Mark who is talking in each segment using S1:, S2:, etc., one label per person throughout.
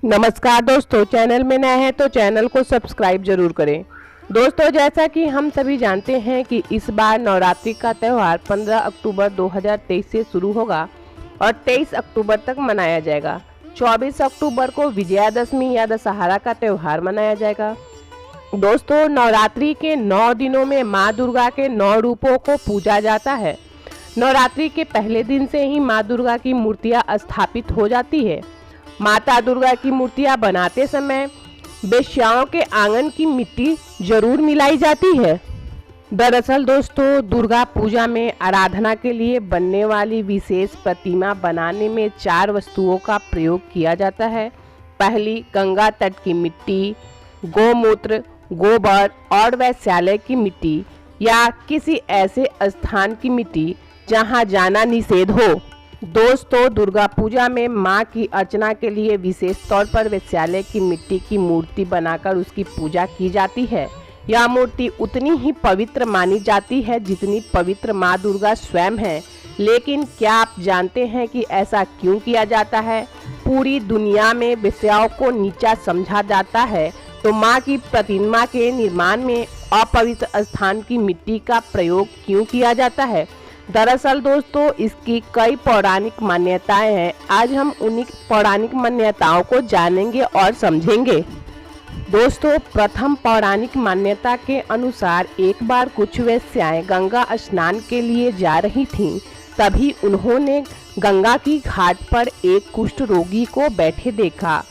S1: नमस्कार दोस्तों, चैनल में नए हैं तो चैनल को सब्सक्राइब जरूर करें। दोस्तों, जैसा कि हम सभी जानते हैं कि इस बार नवरात्रि का त्यौहार 15 अक्टूबर 2023 से शुरू होगा और 23 अक्टूबर तक मनाया जाएगा। 24 अक्टूबर को विजयादशमी या दशहरा का त्यौहार मनाया जाएगा। दोस्तों, नवरात्रि के 9 दिनों में माँ दुर्गा के 9 रूपों को पूजा जाता है। नवरात्रि के पहले दिन से ही माँ दुर्गा की मूर्तियाँ स्थापित हो जाती है। माता दुर्गा की मूर्तियां बनाते समय वेश्याओं के आंगन की मिट्टी जरूर मिलाई जाती है। दरअसल दोस्तों, दुर्गा पूजा में आराधना के लिए बनने वाली विशेष प्रतिमा बनाने में 4 वस्तुओं का प्रयोग किया जाता है। पहली, गंगा तट की मिट्टी, गोमूत्र, गोबर और वैश्यालय की मिट्टी या किसी ऐसे स्थान की मिट्टी जहां जाना निषेध हो। दोस्तों, दुर्गा पूजा में मां की अर्चना के लिए विशेष तौर पर वैश्यालय की मिट्टी की मूर्ति बनाकर उसकी पूजा की जाती है। यह मूर्ति उतनी ही पवित्र मानी जाती है जितनी पवित्र मां दुर्गा स्वयं है। लेकिन क्या आप जानते हैं कि ऐसा क्यों किया जाता है? पूरी दुनिया में वेश्याओं को नीचा समझा जाता है, तो मां की प्रतिमा के निर्माण में अपवित्र स्थान की मिट्टी का प्रयोग क्यों किया जाता है? दरअसल दोस्तों, इसकी कई पौराणिक मान्यताएं हैं। आज हम उन्हीं पौराणिक मान्यताओं को जानेंगे और समझेंगे। दोस्तों, प्रथम पौराणिक मान्यता के अनुसार एक बार कुछ वेश्याएं गंगा स्नान के लिए जा रही थीं। तभी उन्होंने गंगा की घाट पर एक कुष्ठ रोगी को बैठे देखा।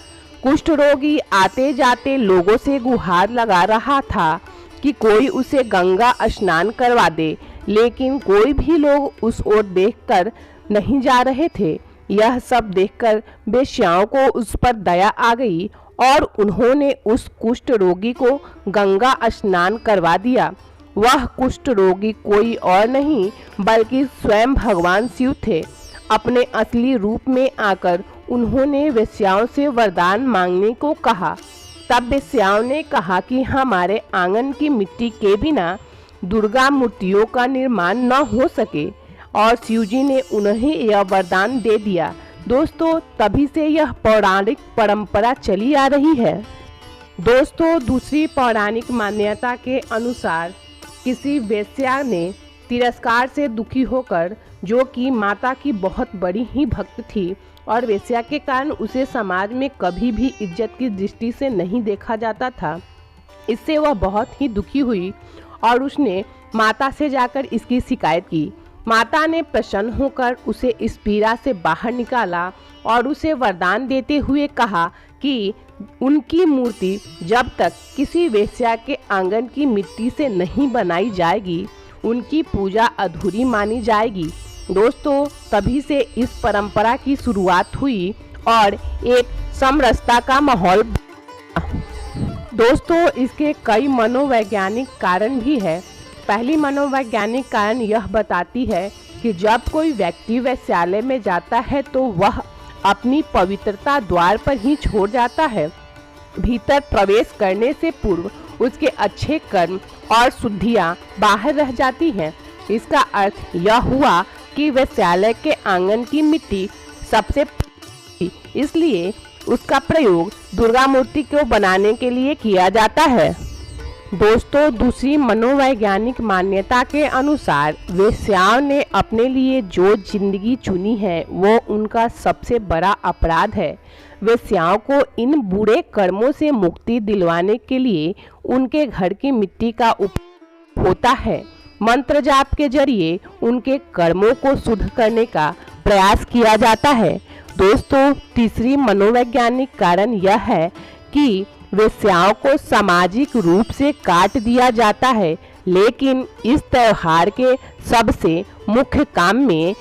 S1: कुष्ठ रोगी आते जाते लोगों से गुहार लगा रहा था कि कोई उसे गंगा स्नान करवा दे, लेकिन कोई भी लोग उस ओर देखकर नहीं जा रहे थे। यह सब देखकर वेश्याओं को उस पर दया आ गई और उन्होंने उस कुष्ठ रोगी को गंगा स्नान करवा दिया। वह कुष्ठ रोगी कोई और नहीं बल्कि स्वयं भगवान शिव थे। अपने असली रूप में आकर उन्होंने वेश्याओं से वरदान मांगने को कहा। तब वेश्याओं ने कहा कि हमारे आंगन की मिट्टी के बिना दुर्गा मूर्तियों का निर्माण न हो सके, और शिवजी ने उन्हें यह वरदान दे दिया। दोस्तों, तभी से यह पौराणिक परंपरा चली आ रही है। दोस्तों, दूसरी पौराणिक मान्यता के अनुसार किसी वेश्या ने तिरस्कार से दुखी होकर, जो कि माता की बहुत बड़ी ही भक्त थी और वेश्या के कारण उसे समाज में कभी भी इज्जत की दृष्टि से नहीं देखा जाता था, इससे वह बहुत ही दुखी हुई और उसने माता से जाकर इसकी शिकायत की। माता ने प्रसन्न होकर उसे इस पीड़ा से बाहर निकाला और उसे वरदान देते हुए कहा कि उनकी मूर्ति जब तक किसी वेश्या के आंगन की मिट्टी से नहीं बनाई जाएगी, उनकी पूजा अधूरी मानी जाएगी। दोस्तों, तभी से इस परंपरा की शुरुआत हुई और एक समरसता का माहौल। दोस्तों, इसके कई मनोवैज्ञानिक कारण भी है। पहली मनोवैज्ञानिक कारण यह बताती है कि जब कोई व्यक्ति वैश्यालय में जाता है तो वह अपनी पवित्रता द्वार पर ही छोड़ जाता है। भीतर प्रवेश करने से पूर्व उसके अच्छे कर्म और शुद्धियाँ बाहर रह जाती हैं। इसका अर्थ यह हुआ कि वैश्यालय के आंगन की मिट्टी सबसे इसलिए उसका प्रयोग दुर्गा मूर्ति को बनाने के लिए किया जाता है। दोस्तों, दूसरी मनोवैज्ञानिक मान्यता के अनुसार वेश्याओं ने अपने लिए जो जिंदगी चुनी है वो उनका सबसे बड़ा अपराध है। वेश्याओं को इन बुरे कर्मों से मुक्ति दिलवाने के लिए उनके घर की मिट्टी का उपयोग होता है। मंत्र जाप के जरिए उनके कर्मों को शुद्ध करने का प्रयास किया जाता है। दोस्तों, तीसरी मनोवैज्ञानिक कारण यह है कि वेश्याओं को सामाजिक रूप से काट दिया जाता है, लेकिन इस त्योहार के सबसे मुख्य काम में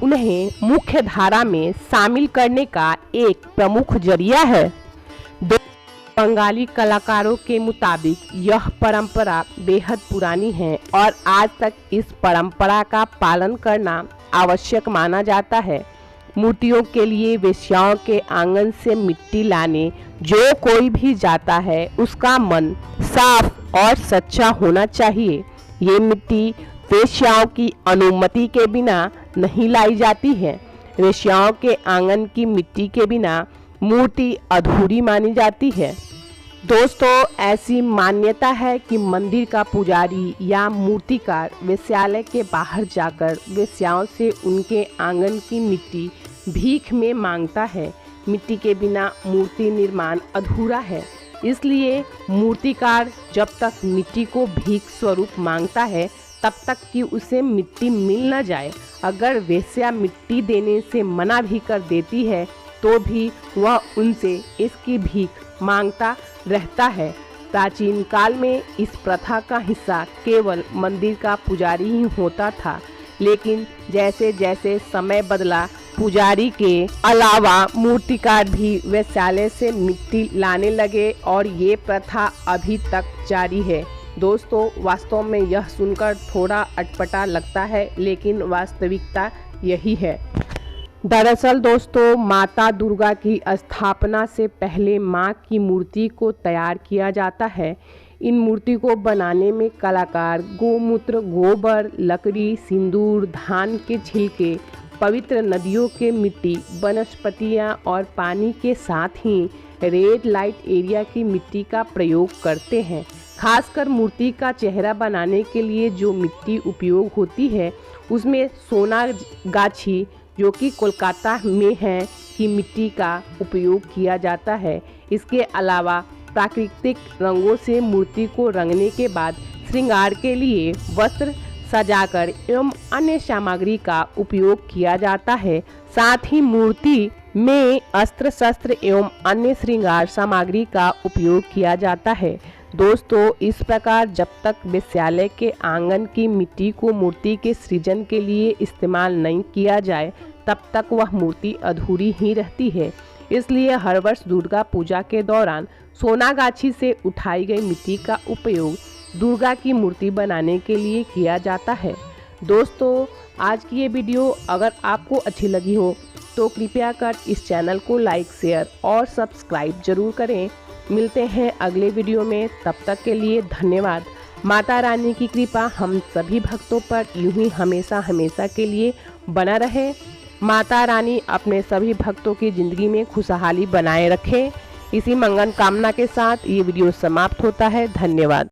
S1: उन्हें मुख्य धारा में शामिल करने का एक प्रमुख जरिया है। बंगाली कलाकारों के मुताबिक यह परंपरा बेहद पुरानी है और आज तक इस परंपरा का पालन करना आवश्यक माना जाता है। मूर्तियों के लिए वेश्याओं के आंगन से मिट्टी लाने जो कोई भी जाता है उसका मन साफ और सच्चा होना चाहिए। ये मिट्टी वेश्याओं की अनुमति के बिना नहीं लाई जाती है। वेश्याओं के आंगन की मिट्टी के बिना मूर्ति अधूरी मानी जाती है। दोस्तों, ऐसी मान्यता है कि मंदिर का पुजारी या मूर्तिकार वेश्यालय के बाहर जाकर वेश्याओं से उनके आंगन की मिट्टी भीख में मांगता है। मिट्टी के बिना मूर्ति निर्माण अधूरा है, इसलिए मूर्तिकार जब तक मिट्टी को भीख स्वरूप मांगता है तब तक कि उसे मिट्टी मिल न जाए। अगर वेश्या मिट्टी देने से मना भी कर देती है तो भी वह उनसे इसकी भीख मांगता रहता है। प्राचीन काल में इस प्रथा का हिस्सा केवल मंदिर का पुजारी ही होता था, लेकिन जैसे जैसे समय बदला पुजारी के अलावा मूर्तिकार भी वेश्यालय से मिट्टी लाने लगे और ये प्रथा अभी तक जारी है। दोस्तों, वास्तव में यह सुनकर थोड़ा अटपटा लगता है, लेकिन वास्तविकता यही है। दरअसल दोस्तों, माता दुर्गा की स्थापना से पहले मां की मूर्ति को तैयार किया जाता है। इन मूर्ति को बनाने में कलाकार गोमूत्र, गोबर, लकड़ी, सिंदूर, धान के छिलके, पवित्र नदियों के मिट्टी, वनस्पतियां और पानी के साथ ही रेड लाइट एरिया की मिट्टी का प्रयोग करते हैं। खासकर मूर्ति का चेहरा बनाने के लिए जो मिट्टी उपयोग होती है उसमें सोनागाछी, जो कि कोलकाता में है, की मिट्टी का उपयोग किया जाता है। इसके अलावा प्राकृतिक रंगों से मूर्ति को रंगने के बाद श्रृंगार के लिए वस्त्र सजाकर एवं अन्य सामग्री का उपयोग किया जाता है। साथ ही मूर्ति में अस्त्र शस्त्र एवं अन्य श्रृंगार सामग्री का उपयोग किया जाता है। दोस्तों, इस प्रकार जब तक वेश्यालय के आंगन की मिट्टी को मूर्ति के सृजन के लिए इस्तेमाल नहीं किया जाए तब तक वह मूर्ति अधूरी ही रहती है। इसलिए हर वर्ष दुर्गा पूजा के दौरान सोनागाछी से उठाई गई मिट्टी का उपयोग दुर्गा की मूर्ति बनाने के लिए किया जाता है। दोस्तों, आज की ये वीडियो अगर आपको अच्छी लगी हो तो कृपया कर इस चैनल को लाइक, शेयर और सब्सक्राइब जरूर करें। मिलते हैं अगले वीडियो में, तब तक के लिए धन्यवाद। माता रानी की कृपा हम सभी भक्तों पर यूं ही हमेशा हमेशा के लिए बना रहे। माता रानी अपने सभी भक्तों की ज़िंदगी में खुशहाली बनाए रखें। इसी मंगल कामना के साथ ये वीडियो समाप्त होता है। धन्यवाद।